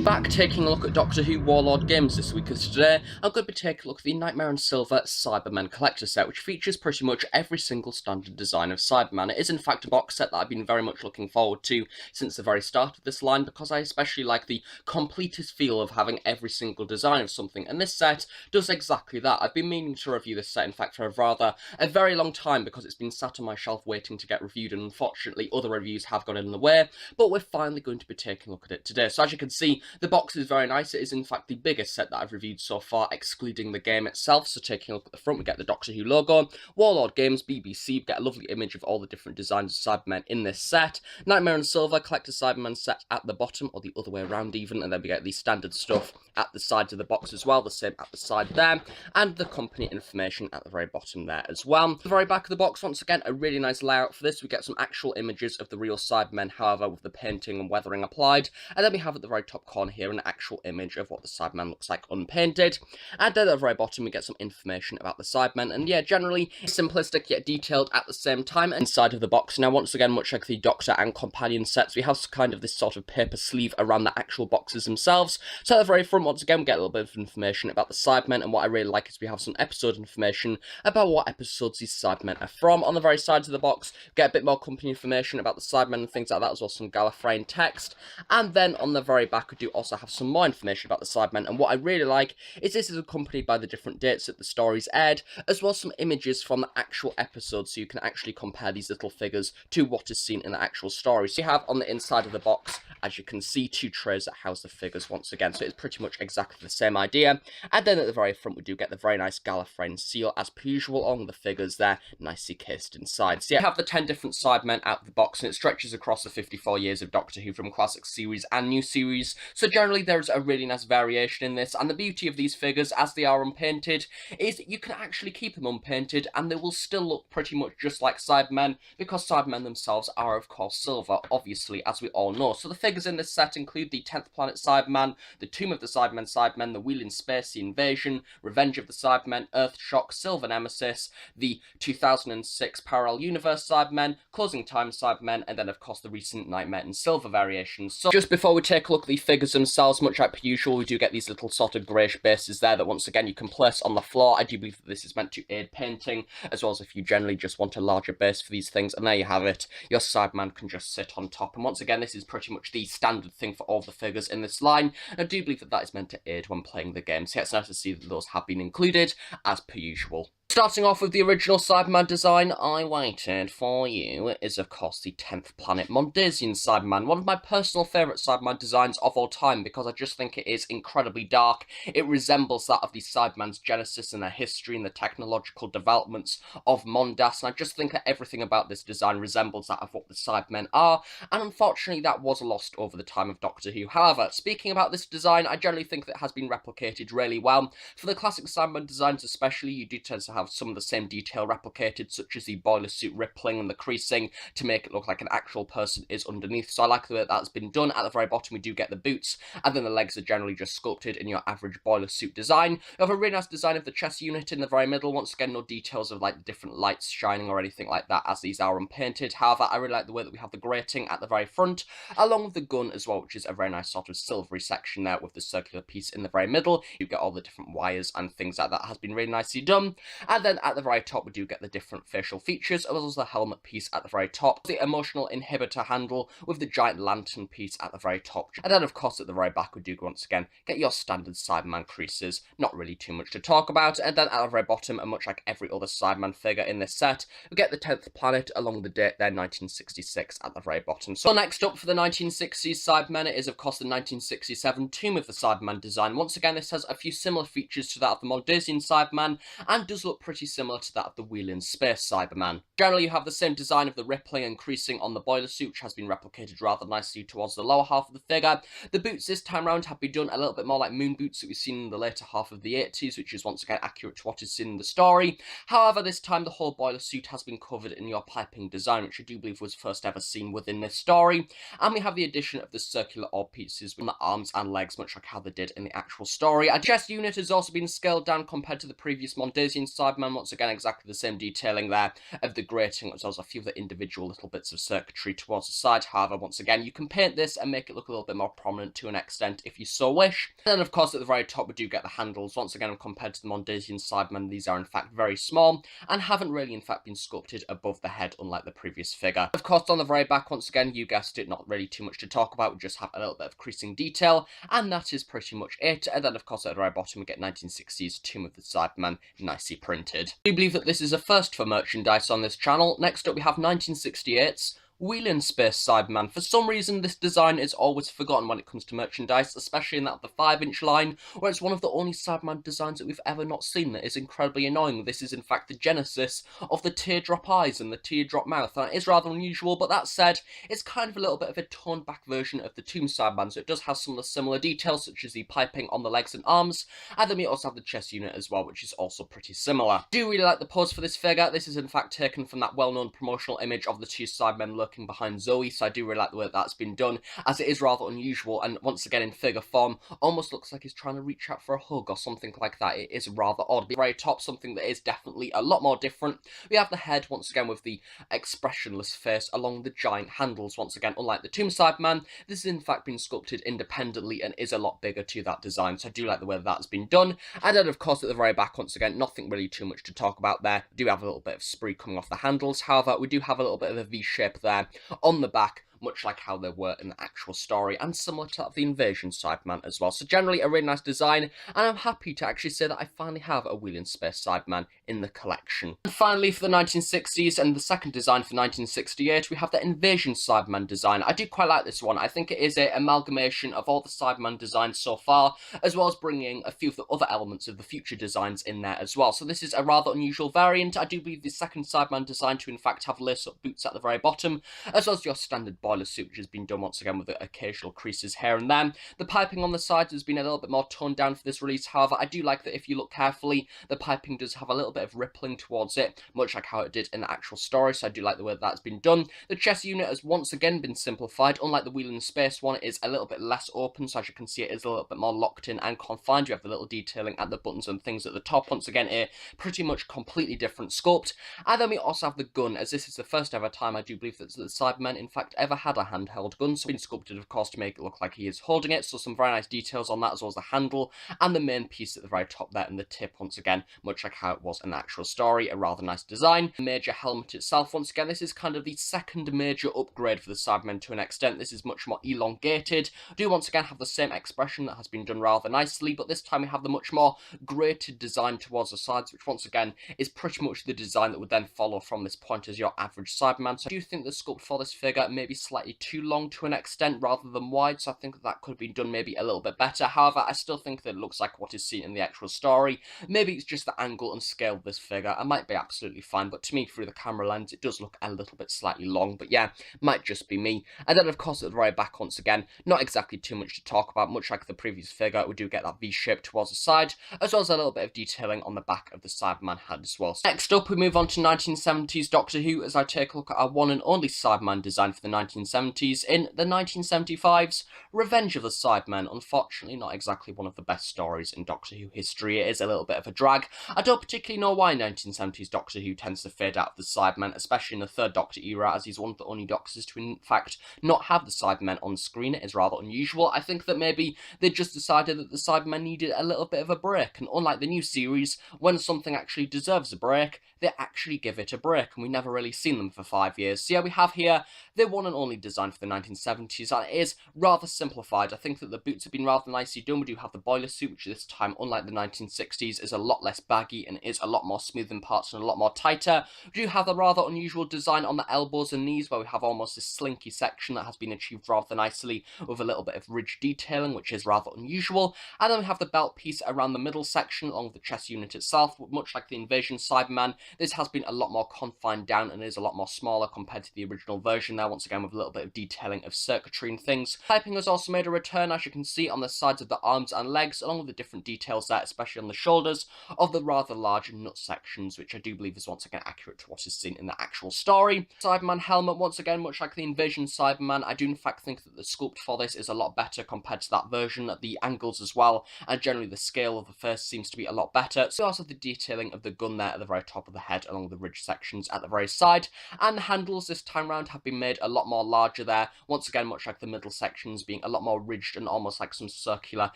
Back taking a look at Doctor Who Warlord Games this week, as today I'm going to be taking a look at the Nightmare and Silver Cybermen collector set, which features pretty much every single standard design of Cyberman. It is in fact a box set that I've been very much looking forward to since the very start of this line, because I especially like the completest feel of having every single design of something, and this set does exactly that. I've been meaning to review this set, in fact, for a very long time, because it's been sat on my shelf waiting to get reviewed, and unfortunately other reviews have got in the way, but we're finally going to be taking a look at it today. So as you can see, the box is very nice. It is in fact the biggest set that I've reviewed so far, excluding the game itself. So taking a look at the front, we get the Doctor Who logo, Warlord Games, BBC, we get a lovely image of all the different designs of Cybermen in this set, Nightmare and Silver Collector Cyberman set at the bottom, or the other way around even, and then we get the standard stuff at the sides of the box as well, the same at the side there, and the company information at the very bottom there as well. The very back of the box, once again, a really nice layout for this. We get some actual images of the real Cybermen, however, with the painting and weathering applied, and then we have at the very top corner here an actual image of what the Cyberman looks like unpainted, and then at the very bottom we get some information about the Cybermen, and yeah, generally simplistic yet detailed at the same time. Inside of the box now, once again, much like the Doctor and Companion sets, we have kind of this sort of paper sleeve around the actual boxes themselves. So at the very front, once again, we get a little bit of information about the Cybermen, and what I really like is we have some episode information about what episodes these Cybermen are from. On the very sides of the box, we get a bit more company information about the Cybermen and things like that, as well as some Gallifreyan text, and then on the very back we do also have some more information about the Cybermen, and what I really like is this is accompanied by the different dates that the stories aired, as well as some images from the actual episodes, so you can actually compare these little figures to what is seen in the actual story. So you have on the inside of the box, as you can see, two trays that house the figures once again, so it's pretty much exactly the same idea. And then at the very front we do get the very nice Gallifreyan seal, as per usual, on the figures there, nicely cased inside. So you have the 10 different Cybermen out of the box, and it stretches across the 54 years of Doctor Who, from classic series and new series, so generally there's a really nice variation in this. And the beauty of these figures, as they are unpainted, is that you can actually keep them unpainted and they will still look pretty much just like Cybermen, because Cybermen themselves are of course silver, obviously, as we all know. So the figures in this set include the 10th Planet Cyberman, the Tomb of the Cybermen, the Weiland Spear, the Invasion, Revenge of the Cybermen, Earthshock, Silver Nemesis, the 2006 Parallel Universe Cybermen, Closing Time Cybermen, and then of course the recent Nightmare and Silver variations. So just before we take a look at the figures themselves, much like per usual, we do get these little sort of greyish bases there that once again you can place on the floor. I do believe that this is meant to aid painting, as well as if you generally just want a larger base for these things, and there you have it, your Cyberman can just sit on top. And once again, this is pretty much the standard thing for all the figures in this line, and I do believe that that is meant to aid when playing the game, so yeah, it's nice to see that those have been included, as per usual. Starting off with the original Cyberman design I waited for you is, of course, the 10th Planet Mondasian Cyberman, one of my personal favourite Cyberman designs of all time, because I just think it is incredibly dark. It resembles that of the Cyberman's genesis and their history and the technological developments of Mondas, and I just think that everything about this design resembles that of what the Cybermen are, and unfortunately that was lost over the time of Doctor Who. However, speaking about this design, I generally think that it has been replicated really well. For the classic Cyberman designs especially, you do tend to have some of the same detail replicated, such as the boiler suit rippling and the creasing, to make it look like an actual person is underneath. So I like the way that's been done. At the very bottom we do get the boots, and then the legs are generally just sculpted in your average boiler suit design. You have a really nice design of the chest unit in the very middle. Once again, no details of like the different lights shining or anything like that, as these are unpainted. However, I really like the way that we have the grating at the very front, along with the gun as well, which is a very nice sort of silvery section there with the circular piece in the very middle. You get all the different wires and things like that. Has been really nicely done. And then at the very top we do get the different facial features, as well as the helmet piece at the very top, the emotional inhibitor handle with the giant lantern piece at the very top, and then of course at the very back we do once again get your standard Cyberman creases, not really too much to talk about. And then at the very bottom, and much like every other Cyberman figure in this set, we get the 10th planet along with the date there, 1966, at the very bottom. So next up for the 1960s Cybermen is of course the 1967 Tomb of the Cyberman design. Once again, this has a few similar features to that of the Mondasian Cyberman, and does look pretty similar to that of the Weiland Spear Cyberman. Generally, you have the same design of the rippling and creasing on the boiler suit, which has been replicated rather nicely towards the lower half of the figure. The boots this time round have been done a little bit more like moon boots that we've seen in the later half of the 80s, which is once again accurate to what is seen in the story. However, this time the whole boiler suit has been covered in your piping design, which I do believe was first ever seen within this story. And we have the addition of the circular orb pieces on the arms and legs, much like how they did in the actual story. A chest unit has also been scaled down compared to the previous Mondasian Cyberman. Once again, exactly the same detailing there of the grating, as well as a few of the individual little bits of circuitry towards the side. However, once again, you can paint this and make it look a little bit more prominent to an extent if you so wish. And then, of course, at the very top, we do get the handles. Once again, compared to the Mondasian Cybermen, these are in fact very small and haven't really in fact been sculpted above the head, unlike the previous figure. Of course, on the very back, once again, you guessed it, not really too much to talk about. We just have a little bit of creasing detail, and that is pretty much it. And then, of course, at the very bottom, we get 1960s Tomb of the Cyberman, nicely printed. I do believe that this is a first for merchandise on this channel. Next up, we have 1968's Weiland Spear Cyberman. For some reason, this design is always forgotten when it comes to merchandise, especially in that of the 5-inch line, where it's one of the only Cyberman designs that we've ever not seen that is incredibly annoying. This is in fact the genesis of the teardrop eyes and the teardrop mouth, and it is rather unusual, but that said, it's kind of a little bit of a toned back version of the Tomb Cyberman, so it does have some of the similar details, such as the piping on the legs and arms, and then we also have the chest unit as well, which is also pretty similar. I do really like the pose for this figure. This is in fact taken from that well-known promotional image of the two Cybermen lurking behind Zoe, so I do really like the way that's been done, as it is rather unusual, and once again in figure form, almost looks like he's trying to reach out for a hug or something like that. It is rather odd. At the very top, something that is definitely a lot more different. We have the head, once again, with the expressionless face along the giant handles. Once again, unlike the Tomb Cyberman, this has in fact been sculpted independently and is a lot bigger to that design, so I do like the way that's been done. And then, of course, at the very back, once again, nothing really too much to talk about there. We do have a little bit of spree coming off the handles. However, we do have a little bit of a V shape there on the back, much like how they were in the actual story, and similar to that of the Invasion Cyberman as well. So generally a really nice design, and I'm happy to actually say that I finally have a Weiland Spear Cyberman in the collection. And finally, for the 1960s, and the second design for 1968, we have the Invasion Cyberman design. I do quite like this one. I think it is an amalgamation of all the Cyberman designs so far, as well as bringing a few of the other elements of the future designs in there as well. So this is a rather unusual variant. I do believe the second Cyberman design to in fact have lace-up boots at the very bottom, as well as your standard boiler suit, which has been done once again with the occasional creases here and there. The piping on the sides has been a little bit more toned down for this release. However, I do like that if you look carefully, the piping does have a little bit of rippling towards it, much like how it did in the actual story, so I do like the way that's been done. The chest unit has once again been simplified. Unlike the Weiland Space one, it is a little bit less open, so as you can see, it is a little bit more locked in and confined. You have the little detailing at the buttons and things at the top. Once again, a pretty much completely different sculpt. And then we also have the gun, as this is the first ever time I do believe that the Cybermen in fact ever had a handheld gun, so it's been sculpted of course to make it look like he is holding it, so some very nice details on that, as well as the handle and the main piece at the very top there, and the tip once again, much like how it was in the actual story. A rather nice design. The major helmet itself, once again, this is kind of the second major upgrade for the Cybermen to an extent. This is much more elongated. Do once again have the same expression that has been done rather nicely, but this time we have the much more grated design towards the sides, which once again is pretty much the design that would then follow from this point as your average Cyberman. So I do think the sculpt for this figure may be slightly too long to an extent rather than wide, so I think that could have been done maybe a little bit better. However, I still think that it looks like what is seen in the actual story. Maybe it's just the angle and scale of this figure. I might be absolutely fine, but to me, through the camera lens, it does look a little bit slightly long, but yeah, might just be me. And then, of course, at the very back, once again, not exactly too much to talk about. Much like the previous figure, we do get that V-shape towards the side, as well as a little bit of detailing on the back of the Cyberman head as well. So next up, we move on to 1970s Doctor Who, as I take a look at our one and only Cyberman design for the 1970s in the 1975's Revenge of the Cybermen. Unfortunately, not exactly one of the best stories in Doctor Who history. It is a little bit of a drag. I don't particularly know why 1970s Doctor Who tends to fade out of the Cybermen, especially in the third Doctor era, as he's one of the only Doctors to in fact not have the Cybermen on screen. It is rather unusual. I think that maybe they just decided that the Cybermen needed a little bit of a break, and unlike the new series, when something actually deserves a break, they actually give it a break, and we never really seen them for 5 years. So yeah, we have here their one and only design for the 1970s, and it is rather simplified. I think that the boots have been rather nicely done. We do have the boiler suit, which this time, unlike the 1960s, is a lot less baggy and is a lot more smooth in parts and a lot more tighter. We do have the rather unusual design on the elbows and knees, where we have almost this slinky section that has been achieved rather nicely with a little bit of ridge detailing, which is rather unusual. And then we have the belt piece around the middle section along with the chest unit itself. Much like the Invasion Cyberman, this has been a lot more confined down and is a lot more smaller compared to the original version there, once again with a little bit of detailing of circuitry and things. Piping has also made a return, as you can see, on the sides of the arms and legs, along with the different details there, especially on the shoulders, of the rather large nut sections, which I do believe is once again accurate to what is seen in the actual story. Cyberman helmet, once again, much like the Invasion Cyberman, I do in fact think that the sculpt for this is a lot better compared to that version, the angles as well, and generally the scale of the first seems to be a lot better. So also the detailing of the gun there at the very top of the head, along the ridge sections at the very side, and the handles this time round have been made a lot more larger there, once again much like the middle sections being a lot more ridged and almost like some circular,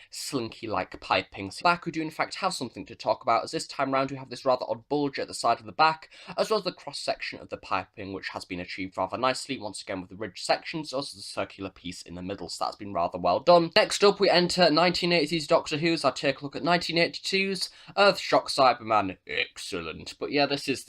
slinky-like piping. So back we do in fact have something to talk about, as this time round we have this rather odd bulge at the side of the back, as well as the cross-section of the piping, which has been achieved rather nicely, once again with the ridge sections, also the circular piece in the middle, so that's been rather well done. Next up we enter 1980s Doctor Who's. I'll take a look at 1982's Earthshock Cyberman. Excellent. But yeah, this is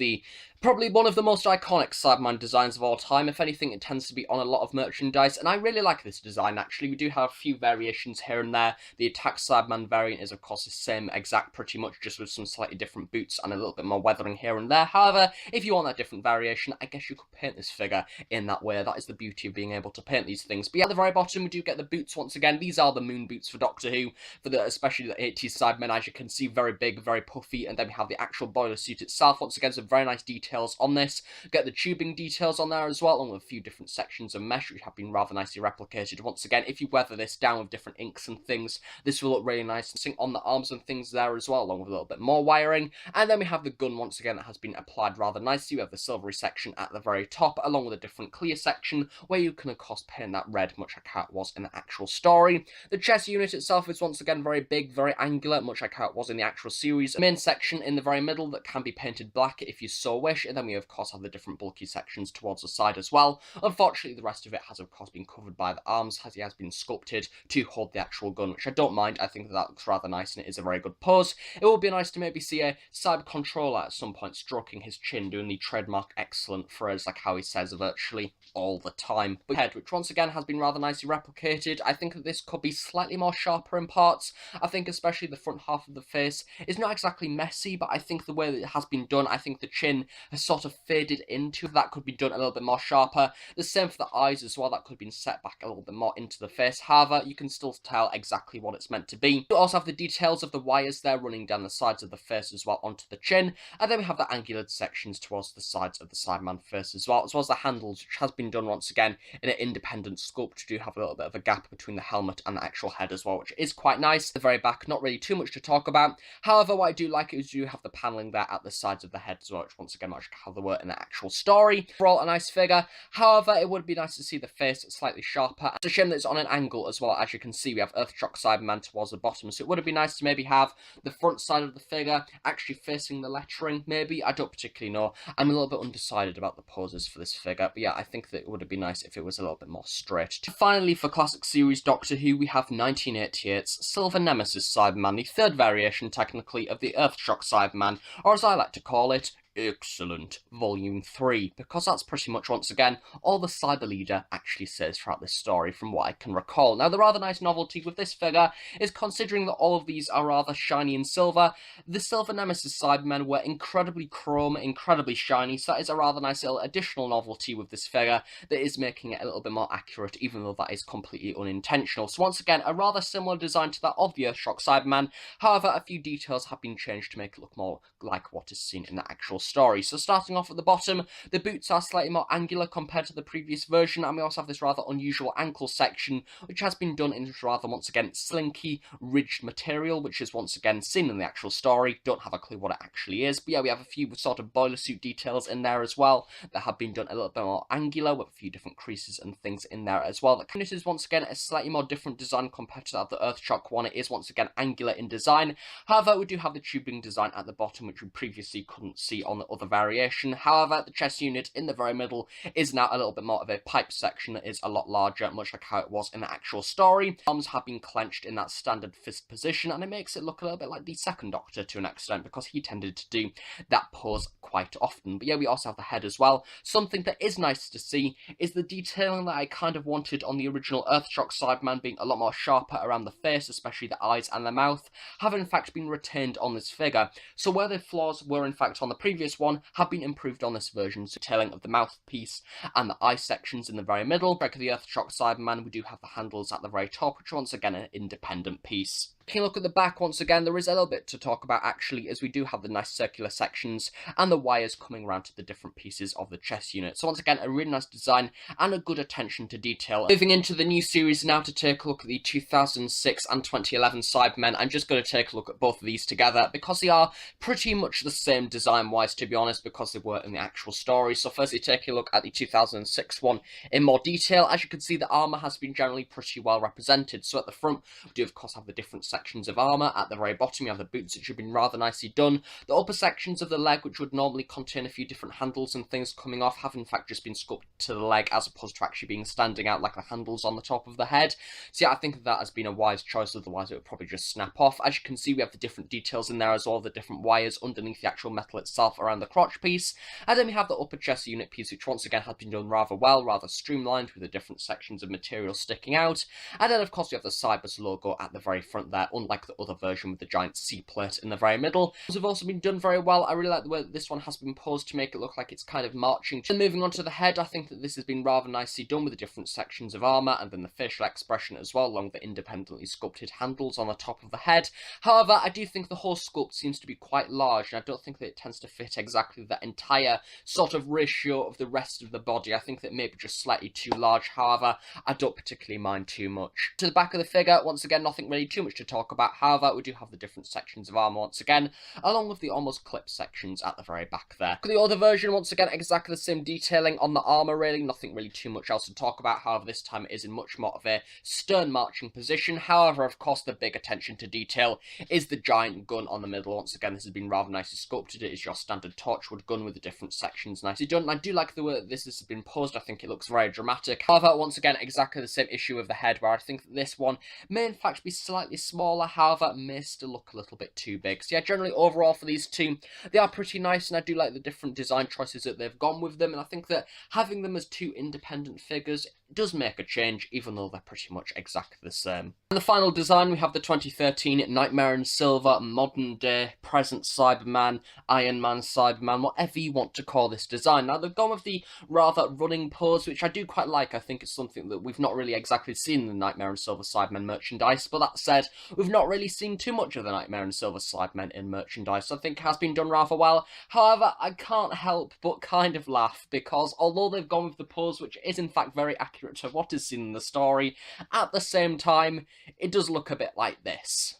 probably one of the most iconic Cyberman designs of all time. If anything, it tends to be on a lot of merchandise, and I really like this design, actually. We do have a few variations here and there. The Attack Cyberman variant is, of course, the same exact pretty much, just with some slightly different boots and a little bit more weathering here and there. However, if you want that different variation, I guess you could paint this figure in that way. That is the beauty of being able to paint these things. But yeah, at the very bottom, we do get the boots once again. These are the moon boots for Doctor Who, especially the 80s Cybermen, as you can see, very big, very puffy, and then we have the actual boiler suit itself. Once again, some very nice details on this. Get the tubing details on there as well, along with a few different sections of mesh, which have been rather nicely replicated. Once again, if you weather this down with different inks and things, this will look really nice and on the arms and things there as well, along with a little bit more wiring. And then we have the gun once again that has been applied rather nicely. We have the silvery section at the very top, along with a different clear section, where you can of course paint that red, much like how it was in the actual story. The chest unit itself is once again very big, very angular, much like how it was in the actual series. The main section in the very middle that can be painted black if you so wish, and then we of course have the different bulky sections towards the side as well. Unfortunately, the rest of it has of course been covered by the arms, as it has been sculpted to hold the actual gun, which I don't mind. I think that looks rather nice and it is a very good pose. It would be nice to maybe see a cyber controller at some point stroking his chin, doing the trademark excellent phrase like how he says virtually all the time. But head, which once again has been rather nicely replicated. I think that this could be slightly more sharper in parts. I think especially the front half of the face is not exactly messy, but I think the way that it has been done, I think the chin has sort of faded into. That could be done a little bit more sharper. The same for the eyes as well. That could have been set back a little bit more into the face. However, you can still tell exactly what it's meant to be. You also have the details of the wires there running down the sides of the face as well onto the chin. And then we have the angular sections towards the sides of the Sideman face as well as the handles, which has been done once again in an independent sculpt to do have a little bit of a gap between the helmet and the actual head as well, which is quite nice. The very back, not really too much to talk about. However, what I do like is you have the paneling there at the sides of the head as well, which once again much like how they were in the actual story. Overall, a nice figure. However, it would be nice to see the face slightly sharper. It's a shame that it's on an angle as well. As you can see, we have Earthshock Cyberman towards the bottom, so it would have been nice to maybe have the front side of the figure actually facing the lettering, maybe. I don't particularly know. I'm a little bit undecided about the poses for this figure, but yeah, I think that it would have been nice if it was a little bit more straight. Finally, for classic series Doctor Who, we have 1988's Silver Nemesis Cyberman, the third variation, technically, of the Earthshock Cyberman, or as I like to call it, Excellent Volume 3, because that's pretty much, once again, all the Cyber Leader actually says throughout this story, from what I can recall. Now, the rather nice novelty with this figure is, considering that all of these are rather shiny and silver, the Silver Nemesis Cybermen were incredibly chrome, incredibly shiny, so that is a rather nice little additional novelty with this figure that is making it a little bit more accurate, even though that is completely unintentional. So once again, a rather similar design to that of the Earthshock Cyberman. However, a few details have been changed to make it look more like what is seen in the actual story. So starting off at the bottom, the boots are slightly more angular compared to the previous version, and we also have this rather unusual ankle section, which has been done in this rather, once again, slinky, ridged material, which is once again seen in the actual story. Don't have a clue what it actually is, but yeah, we have a few sort of boiler suit details in there as well that have been done a little bit more angular, with a few different creases and things in there as well. The unit is once again a slightly more different design compared to that of the Earthshock one. It is once again angular in design. However, we do have the tubing design at the bottom, which we previously couldn't see on the other variation. However, the chest unit in the very middle is now a little bit more of a pipe section that is a lot larger, much like how it was in the actual story. Arms have been clenched in that standard fist position, and it makes it look a little bit like the second Doctor to an extent, because he tended to do that pose quite often. But yeah, we also have the head as well. Something that is nice to see is the detailing that I kind of wanted on the original Earthshock Cyberman, being a lot more sharper around the face, especially the eyes and the mouth, have in fact been retained on this figure. So where the flaws were in fact on the previous previous one have been improved on this version, so detailing of the mouthpiece and the eye sections in the very middle. Like the Earthshock Cyberman, we do have the handles at the very top, which are once again an independent piece. Taking a look at the back, once again, there is a little bit to talk about actually, as we do have the nice circular sections and the wires coming around to the different pieces of the chest unit. So once again, a really nice design and a good attention to detail. Moving into the new series now to take a look at the 2006 and 2011 Cybermen. I'm just going to take a look at both of these together because they are pretty much the same design-wise, to be honest, because they were in the actual story. So firstly, taking a look at the 2006 one in more detail. As you can see, the armor has been generally pretty well represented. So at the front, we do of course have the different sections of armor. At the very bottom, you have the boots, which have been rather nicely done. The upper sections of the leg, which would normally contain a few different handles and things coming off, have in fact just been sculpted to the leg as opposed to actually being standing out like the handles on the top of the head. So yeah, I think that has been a wise choice, otherwise it would probably just snap off. As you can see, we have the different details in there as well, the different wires underneath the actual metal itself around the crotch piece. And then we have the upper chest unit piece, which once again has been done rather well, rather streamlined with the different sections of material sticking out. And then of course we have the Cybers logo at the very front there, unlike the other version with the giant C plate in the very middle. Those have also been done very well. I really like the way that this one has been posed to make it look like it's kind of marching. And moving on to the head, I think that this has been rather nicely done with the different sections of armor and then the facial expression as well, along with the independently sculpted handles on the top of the head. However, I do think the whole sculpt seems to be quite large, and I don't think that it tends to fit exactly that entire sort of ratio of the rest of the body. I think that maybe just slightly too large. However, I don't particularly mind too much. To the back of the figure, once again, nothing really too much to talk about. However, we do have the different sections of armor once again, along with the almost clipped sections at the very back there. For the other version, once again, exactly the same detailing on the armor, really, nothing really too much else to talk about. However, this time it is in much more of a stern marching position. However, of course, the big attention to detail is the giant gun on the middle. Once again, this has been rather nicely sculpted. It is your standard torchwood gun with the different sections nicely done. And I do like the way that this has been posed. I think it looks very dramatic. However, once again, exactly the same issue with the head, where I think that this one may in fact be slightly smaller. However, may still look a little bit too big. So yeah, generally overall for these two, they are pretty nice, and I do like the different design choices that they've gone with them. And I think that having them as two independent figures does make a change, even though they're pretty much exactly the same. And the final design, we have the 2013 Nightmare in Silver modern day present Cyberman, Iron Man Cyberman, whatever you want to call this design. Now they've gone with the rather running pose, which I do quite like. I think it's something that we've not really exactly seen in the Nightmare in Silver Cybermen merchandise, but that said, we've not really seen too much of the Nightmare in Silver Cybermen in merchandise, so I think it has been done rather well. However, I can't help but kind of laugh, because although they've gone with the pose, which is in fact very accurate to what is seen in the story, at the same time, it does look a bit like this.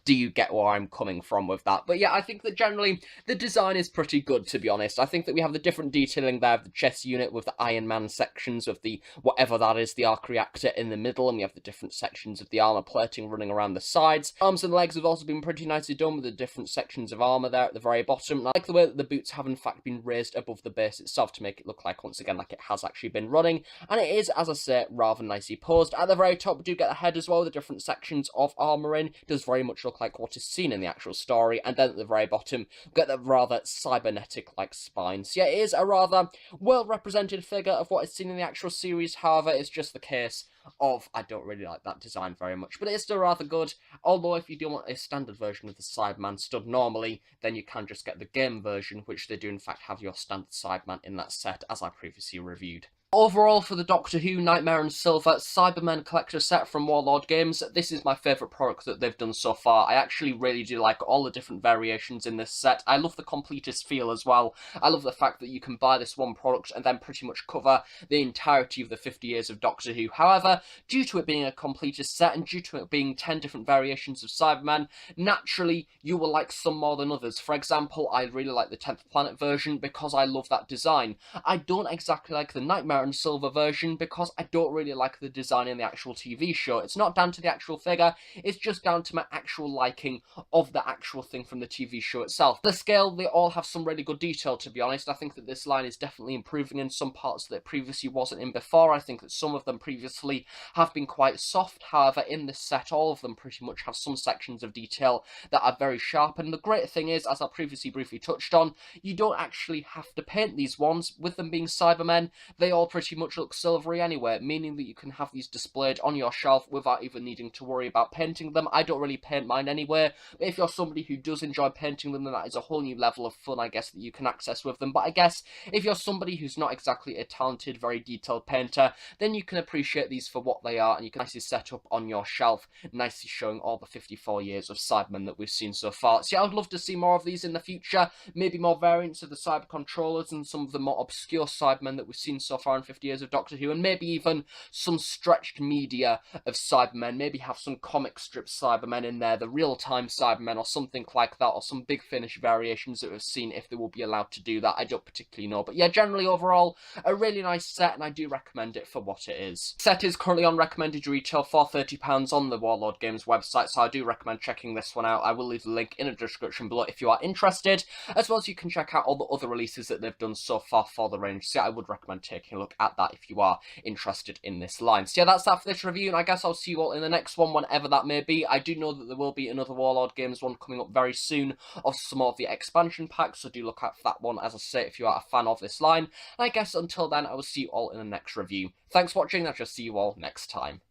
Do you get where I'm coming from with that? But yeah, I think that generally the design is pretty good, to be honest. I think that we have the different detailing there of the chest unit with the Iron Man sections of the whatever that is, the arc reactor in the middle, and we have the different sections of the armor plating running around the sides. Arms and legs have also been pretty nicely done with the different sections of armor there at the very bottom. And I like the way that the boots have in fact been raised above the base itself to make it look like, once again, like it has actually been running. And it is, as I say, rather nicely posed. At the very top, we do get the head as well, the different sections of armor in. It does very much look like what is seen in the actual story, and then at the very bottom we get the rather cybernetic like spine. So yeah, it is a rather well represented figure of what is seen in the actual series. However, it's just the case of I don't really like that design very much, but it is still rather good. Although if you do want a standard version of the Sideman stood normally, then you can just get the game version, which they do in fact have your standard Sideman in that set, as I previously reviewed. Overall, for the Doctor Who Nightmare in Silver Cybermen collector set from Warlord Games, this is my favourite product that they've done so far. I actually really do like all the different variations in this set. I love the completist feel as well. I love the fact that you can buy this one product and then pretty much cover the entirety of the 50 years of Doctor Who. However, due to it being a completist set and due to it being 10 different variations of Cyberman, naturally you will like some more than others. For example, I really like the 10th Planet version because I love that design. I don't exactly like the Nightmare in Silver version because I don't really like the design in the actual TV show. It's not down to the actual figure, it's just down to my actual liking of the actual thing from the TV show itself. The scale, they all have some really good detail, to be honest. I think that this line is definitely improving in some parts that it previously wasn't in before. I think that some of them previously have been quite soft. However, in this set, all of them pretty much have some sections of detail that are very sharp. And the great thing is, as I previously briefly touched on, you don't actually have to paint these ones. With them being Cybermen, they all all pretty much look silvery anyway, meaning that you can have these displayed on your shelf without even needing to worry about painting them. I don't really paint mine anyway, but if you're somebody who does enjoy painting them, then that is a whole new level of fun, I guess, that you can access with them. But I guess if you're somebody who's not exactly a talented, very detailed painter, then you can appreciate these for what they are, and you can nicely set up on your shelf, nicely showing all the 54 years of Cybermen that we've seen so far. So yeah, I would love to see more of these in the future, maybe more variants of the Cyber controllers and some of the more obscure Cybermen that we've seen so far in 50 years of Doctor Who, and maybe even some stretched media of Cybermen, maybe have some comic strip Cybermen in there, the real-time Cybermen or something like that, or some Big Finish variations that we've seen if they will be allowed to do that. I don't particularly know, but yeah, generally overall a really nice set, and I do recommend it for what it is. The set is currently on recommended retail for £30 on the Warlord Games website, so I do recommend checking this one out. I will leave the link in the description below if you are interested, as well as you can check out all the other releases that they've done so far for the range. So yeah, I would recommend taking a look at that if you are interested in this line. So yeah, that's that for this review, and I guess I'll see you all in the next one, whenever that may be. I do know that there will be another Warlord Games one coming up very soon of some of the expansion packs, so do look out for that one, as I say, if you are a fan of this line. And I guess until then, I will see you all in the next review. Thanks for watching, and I shall see you all next time.